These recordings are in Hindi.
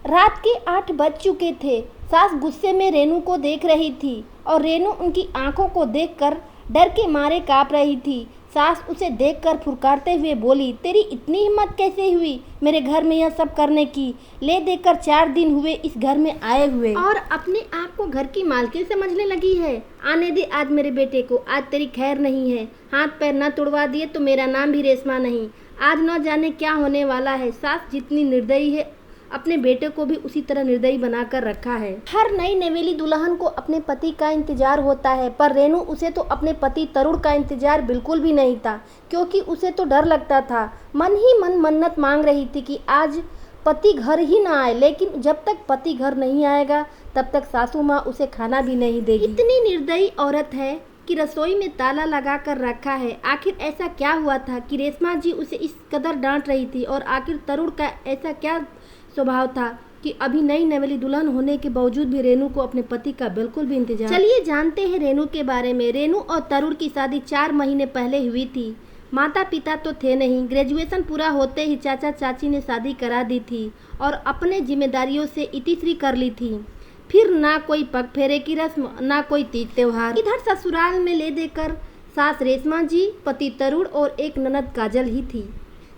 रात के 8 बज चुके थे। सास गुस्से में रेनू को देख रही थी और रेनू उनकी आंखों को देखकर डर के मारे कांप रही थी। सास उसे देखकर फुफकारते हुए बोली, तेरी इतनी हिम्मत कैसे हुई मेरे घर में यह सब करने की? ले देकर 4 दिन हुए इस घर में आए हुए और अपने आप को घर की मालकिन समझने लगी है। आने दे आज मेरे बेटे को, आज तेरी खैर नहीं है। हाथ पैर न तुड़वा दिए तो मेरा नाम भी रेशमा नहीं। आज न जाने क्या होने वाला है। सास जितनी निर्दयी है अपने बेटे को भी उसी तरह निर्दयी बनाकर रखा है। हर नई नवेली दुल्हन को अपने पति का इंतजार होता है, पर रेनू उसे तो अपने पति तरुण का इंतजार बिल्कुल भी नहीं था, क्योंकि उसे तो डर लगता था। मन ही मन मन्नत मांग रही थी कि आज पति घर ही ना आए, लेकिन जब तक पति घर नहीं आएगा तब तक सासू माँ उसे खाना भी नहीं देगी। इतनी निर्दयी औरत है कि रसोई में ताला लगा कर रखा है। आखिर ऐसा क्या हुआ था कि रेशमा जी उसे इस कदर डांट रही थी, और आखिर तरुण का ऐसा क्या स्वभाव था कि अभी नई नवेली दुल्हन होने के बावजूद भी रेनू को अपने पति का बिल्कुल भी इंतजार। चलिए जानते हैं रेनू के बारे में। रेनू और तरुण की शादी 4 महीने पहले हुई थी। माता पिता तो थे नहीं। ग्रेजुएशन पूरा होते ही चाचा चाची ने शादी करा दी थी और अपने जिम्मेदारियों से इतिश्री कर ली थी। फिर ना कोई पग फेरे की रस्म, ना कोई तीज त्योहार। इधर ससुराल में ले देकर सास रेशमा जी, पति तरुण और एक ननद काजल ही थी,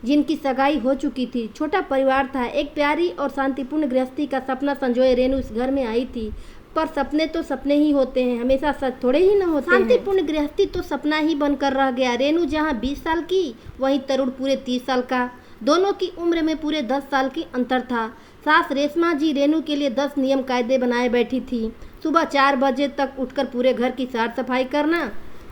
जिनकी सगाई हो चुकी थी। छोटा परिवार था। एक प्यारी और शांतिपूर्ण गृहस्थी का सपना संजोए रेनू इस घर में आई थी। पर सपने तो सपने ही होते हैं, हमेशा सच थोड़े ही न होते हैं। शांतिपूर्ण गृहस्थी तो सपना ही बनकर रह गया। रेनू जहाँ 20 साल की, वहीं तरुण पूरे 30 साल का। दोनों की उम्र में पूरे 10 साल की अंतर था। सास रेशमा जी रेनू के लिए 10 नियम कायदे बनाए बैठी थी। सुबह 4 बजे तक उठकर पूरे घर की साफ सफाई करना,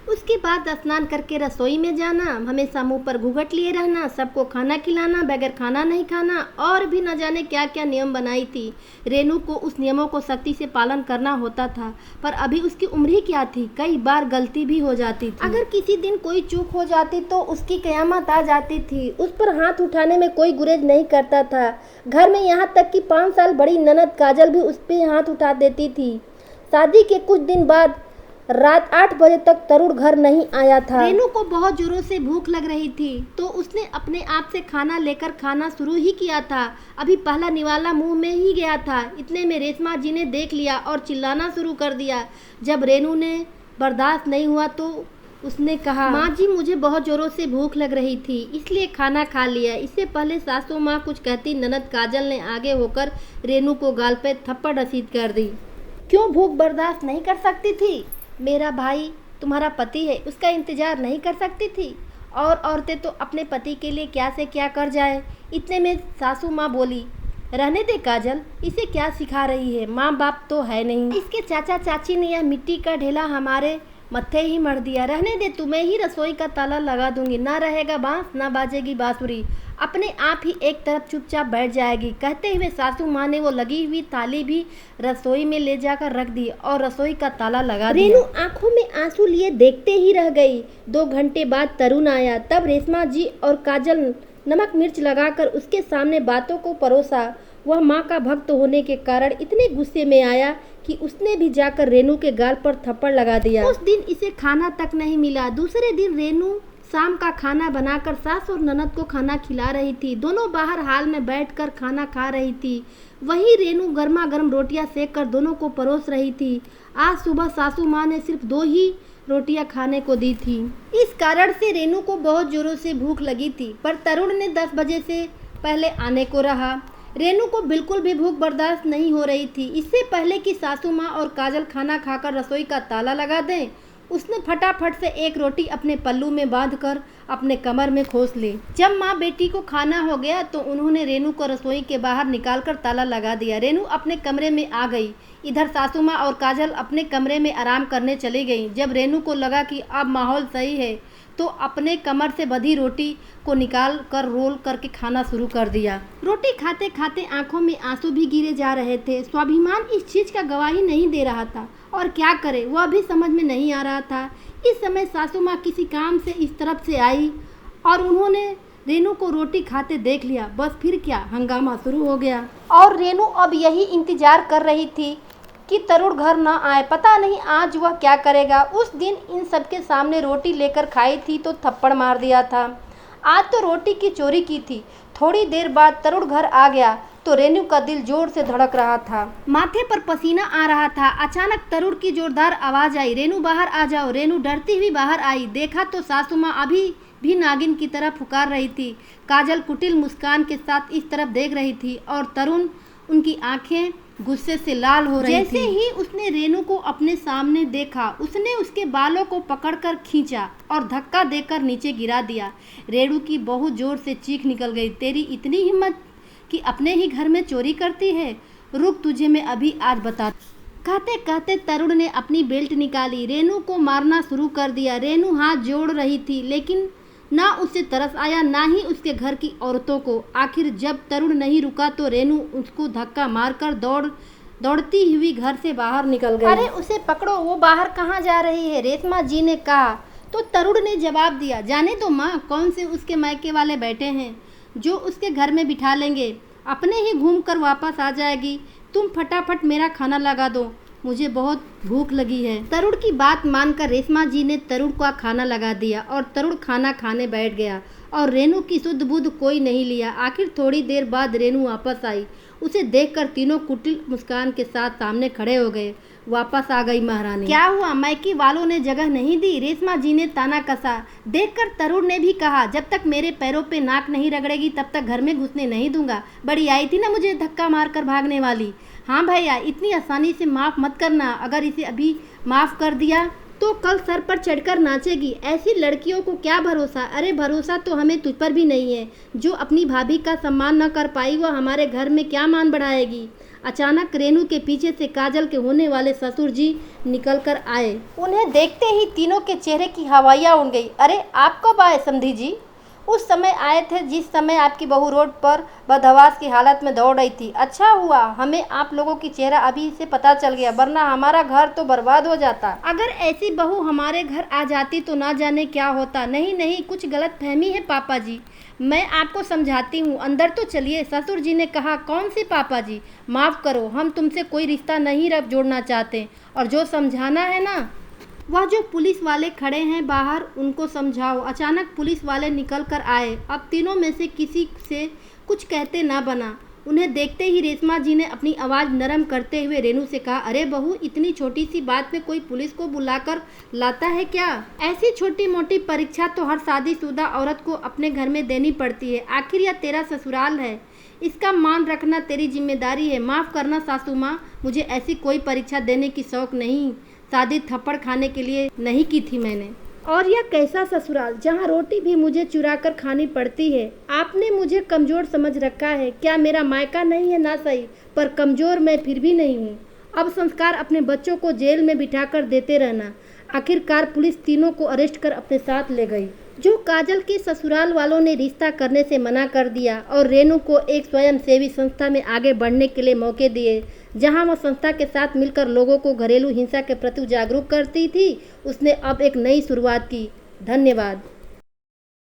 उसके बाद स्नान करके रसोई में जाना, हमेशा मुंह पर घूंघट लिए रहना, सबको खाना खिलाना, बगैर खाना नहीं खाना, और भी न जाने क्या क्या नियम बनाई थी। रेनू को उस नियमों को सख्ती से पालन करना होता था, पर अभी उसकी उम्र ही क्या थी, कई बार गलती भी हो जाती थी। अगर किसी दिन कोई चूक हो जाती तो उसकी कयामत आ जाती थी। उस पर हाथ उठाने में कोई गुरेज नहीं करता था। घर में यहाँ तक कि 5 साल बड़ी ननद काजल भी उस पर हाथ उठा देती थी। शादी के कुछ दिन बाद रात 8 बजे तक तरुण घर नहीं आया था। रेनू को बहुत जोरों से भूख लग रही थी, तो उसने अपने आप से खाना लेकर खाना शुरू ही किया था। अभी पहला निवाला मुंह में ही गया था, इतने में रेशमा जी ने देख लिया और चिल्लाना शुरू कर दिया। जब रेनू ने बर्दाश्त नहीं हुआ तो उसने कहा, माँ जी मुझे बहुत जोरों से भूख लग रही थी, इसलिए खाना खा लिया। इससे पहले सासू माँ कुछ कहती, ननद काजल ने आगे होकर रेनू को गाल पे थप्पड़ रसीद कर दी। क्यों भूख बर्दाश्त नहीं कर सकती थी? मेरा भाई तुम्हारा पति है, उसका इंतजार नहीं कर सकती थी? और औरतें तो अपने पति के लिए क्या से क्या कर जाए। इतने में सासू माँ बोली, रहने दे काजल, इसे क्या सिखा रही है, माँ बाप तो है नहीं। इसके चाचा चाची ने यह मिट्टी का ढेला हमारे मत्थे ही मर दिया। रहने दे, तुम्हें ही रसोई का ताला लगा दूंगी, ना रहेगा बांस ना बाजेगी बांसुरी, अपने आप ही एक तरफ चुपचाप बैठ जाएगी। कहते हुए सासू माँ ने वो लगी हुई थाली भी रसोई में ले जाकर रख दी और रसोई का ताला लगा दिया। रेनू आंखों में आंसू लिए देखते ही रह गई। 2 घंटे बाद तरुण आया। तब रेशमा जी और काजल नमक मिर्च लगाकर उसके सामने बातों को परोसा। वह माँ का भक्त होने के कारण इतने गुस्से में आया कि उसने भी जाकर रेनू के गाल पर थप्पड़ लगा दिया। उस दिन इसे खाना तक नहीं मिला। दूसरे दिन रेनू शाम का खाना बनाकर सास और ननद को खाना खिला रही थी। दोनों बाहर हाल में बैठकर खाना खा रही थी। वहीं रेनू गर्मा गर्म रोटियां सेक कर दोनों को परोस रही थी। आज सुबह सासू माँ ने सिर्फ 2 ही रोटियां खाने को दी थी। इस कारण से रेनू को बहुत जोरों से भूख लगी थी, पर तरुण ने 10 बजे से पहले आने को रहा। रेनू को बिल्कुल भी भूख बर्दाश्त नहीं हो रही थी। इससे पहले कि सासू माँ और काजल खाना खाकर रसोई का ताला लगा दें, उसने फटाफट से एक रोटी अपने पल्लू में बांधकर अपने कमर में खोस ली। जब माँ बेटी को खाना हो गया तो उन्होंने रेनू को रसोई के बाहर निकालकर ताला लगा दिया। रेनू अपने कमरे में आ गई। इधर सासू माँ और काजल अपने कमरे में आराम करने चली गईं। जब रेनू को लगा कि अब माहौल सही है तो अपने कमर से बंधी रोटी को निकाल कर रोल करके खाना शुरू कर दिया। रोटी खाते खाते आंखों में आंसू भी गिरे जा रहे थे। स्वाभिमान इस चीज का गवाही नहीं दे रहा था और क्या करे वह भी समझ में नहीं आ रहा था। इस समय सासू माँ किसी काम से इस तरफ से आई और उन्होंने रेनू को रोटी खाते देख लिया। बस फिर क्या हंगामा शुरू हो गया और रेनू अब यही इंतजार कर रही थी कि तरुण घर न आए। पता नहीं आज वह क्या करेगा। उस दिन इन सबके सामने रोटी लेकर खाई थी तो थप्पड़ मार दिया था। आज तो रोटी की चोरी की थी। थोड़ी देर बाद तरुण घर आ गया तो रेनू का दिल जोर से धड़क रहा था। माथे पर पसीना आ रहा था। अचानक तरुण की जोरदार आवाज आई, रेनू बाहर आ जाओ। रेनू डरती हुई बाहर आई। देखा तो सासू माँ अभी भी नागिन की तरह पुकार रही थी। काजल कुटिल मुस्कान के साथ इस तरफ देख रही थी और तरुण उनकी आंखें गुस्से से लाल हो रही थी। जैसे ही उसने रेनू को अपने सामने देखा, उसने उसके बालों को पकड़कर खींचा और धक्का देकर नीचे गिरा दिया। रेनू की बहुत जोर से चीख निकल गई, तेरी इतनी हिम्मत कि अपने ही घर में चोरी करती है? रुक, तुझे मैं अभी आज बता। कहते कहते तरुण ने अपनी बेल्ट निकाली, रेनू को मारना शुरू कर दिया। रेनू हाथ जोड़ रही थी, लेकिन ना उसे तरस आया ना ही उसके घर की औरतों को। आखिर जब तरुण नहीं रुका तो रेनू उसको धक्का मारकर दौड़ती हुई घर से बाहर निकल गई। अरे उसे पकड़ो, वो बाहर कहाँ जा रही है? रेशमा जी ने कहा। तो तरुण ने जवाब दिया, जाने तो माँ, कौन से उसके मायके वाले बैठे हैं जो उसके घर में बिठा लेंगे, अपने ही घूम कर वापस आ जाएगी। तुम फटाफट मेरा खाना लगा दो, मुझे बहुत भूख लगी है। तरुण की बात मानकर रेशमा जी ने तरुण का खाना लगा दिया और तरुण खाना खाने बैठ गया और रेनू की सुध बुध कोई नहीं लिया। आखिर थोड़ी देर बाद रेनू वापस आई। उसे देखकर तीनों कुटिल मुस्कान के साथ सामने खड़े हो गए। वापस आ गई महारानी। क्या हुआ, मायके वालों ने जगह नहीं दी? रेशमा जी ने ताना कसा। देखकर तरुण ने भी कहा, जब तक मेरे पैरों पे नाक नहीं रगड़ेगी तब तक घर में घुसने नहीं दूंगा। बड़ी आई थी ना मुझे धक्का मारकर भागने वाली। हाँ भैया, इतनी आसानी से माफ़ मत करना। अगर इसे अभी माफ़ कर दिया तो कल सर पर चढ़कर नाचेगी। ऐसी लड़कियों को क्या भरोसा? अरे भरोसा तो हमें तुझ पर भी नहीं है। जो अपनी भाभी का सम्मान न कर पाई वह हमारे घर में क्या मान बढ़ाएगी? अचानक रेनू के पीछे से काजल के होने वाले ससुर जी निकल कर आए। उन्हें देखते ही तीनों के चेहरे की हवाइयाँ उड़ गई। अरे आप कब आए समधी जी? उस समय आए थे जिस समय आपकी बहू रोड पर बदहवास की हालत में दौड़ रही थी। अच्छा हुआ हमें आप लोगों की चेहरा अभी से पता चल गया, वरना हमारा घर तो बर्बाद हो जाता। अगर ऐसी बहू हमारे घर आ जाती तो ना जाने क्या होता। नहीं नहीं, कुछ गलत फहमी है पापा जी, मैं आपको समझाती हूँ। अंदर तो चलिए, ससुर जी ने कहा। कौन सी पापा जी? माफ़ करो, हम तुमसे कोई रिश्ता नहीं रख जोड़ना चाहते, और जो समझाना है ना, वह जो पुलिस वाले खड़े हैं बाहर उनको समझाओ। अचानक पुलिस वाले निकल कर आए। अब तीनों में से किसी से कुछ कहते ना बना। उन्हें देखते ही रेशमा जी ने अपनी आवाज़ नरम करते हुए रेनू से कहा, अरे बहू, इतनी छोटी सी बात में कोई पुलिस को बुलाकर लाता है क्या? ऐसी छोटी मोटी परीक्षा तो हर शादीशुदा औरत को अपने घर में देनी पड़ती है। आखिर यह तेरा ससुराल है, इसका मान रखना तेरी जिम्मेदारी है। माफ़ करना सासू माँ, मुझे ऐसी कोई परीक्षा देने की शौक नहीं। शादी थप्पड़ खाने के लिए नहीं की थी मैंने। और यह कैसा ससुराल जहाँ रोटी भी मुझे चुरा कर खानी पड़ती है? आपने मुझे कमज़ोर समझ रखा है क्या? मेरा मायका नहीं है ना सही, पर कमज़ोर मैं फिर भी नहीं हूँ। अब संस्कार अपने बच्चों को जेल में बिठाकर देते रहना। आखिरकार पुलिस तीनों को अरेस्ट कर अपने साथ ले गई। जो काजल के ससुराल वालों ने रिश्ता करने से मना कर दिया और रेनू को एक स्वयंसेवी संस्था में आगे बढ़ने के लिए मौके दिए, जहां वह संस्था के साथ मिलकर लोगों को घरेलू हिंसा के प्रति जागरूक करती थी, उसने अब एक नई शुरुआत की। धन्यवाद।